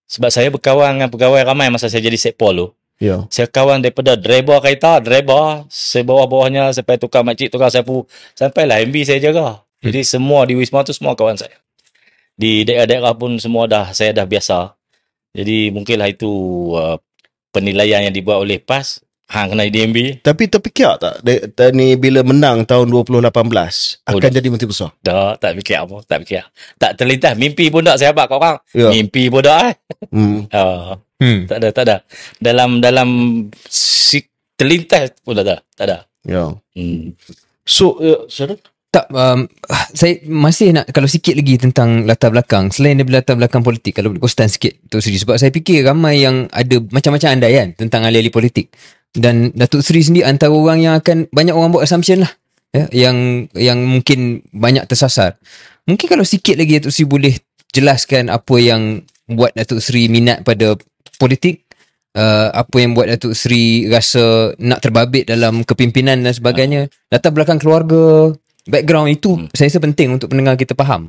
Sebab saya berkawan dengan pegawai ramai masa saya jadi Sekpol tu. Ya. Saya kawan daripada driver kereta, driver, saya bawah-bawahnya sampai tukar makcik, tukar sapu, sampailah MB saya jaga. Jadi semua di Wisma tu semua kawan saya. Di daerah-daerah pun semua saya dah biasa. Jadi mungkinlah itu penilaian yang dibuat oleh PAS. Hang kena jadi MB. Tapi terfikir tak ni bila menang tahun 2018 akan jadi menteri besar? Tak fikir apa, tak fikir. Tak terlintas, mimpi pun tak saya habaq kat orang. Ya. Mimpi pun tak Tak ada. Dalam terlintas pun tak ada. Ya. So, Syarul? Tak, saya masih nak kalau sikit lagi tentang latar belakang. Selain daripada latar belakang politik, kalau boleh konstan sikit Datuk Seri, sebab saya fikir ramai yang ada macam-macam andaian tentang ahli-ahli politik. Dan Datuk Seri sendiri antara orang yang akan banyak orang buat assumption lah, ya, yang mungkin banyak tersasar. Mungkin kalau sikit lagi Datuk Seri boleh jelaskan apa yang buat Datuk Seri minat pada politik, apa yang buat Datuk Seri rasa nak terbabit dalam kepimpinan dan sebagainya, latar belakang keluarga, background itu saya rasa penting untuk pendengar kita faham.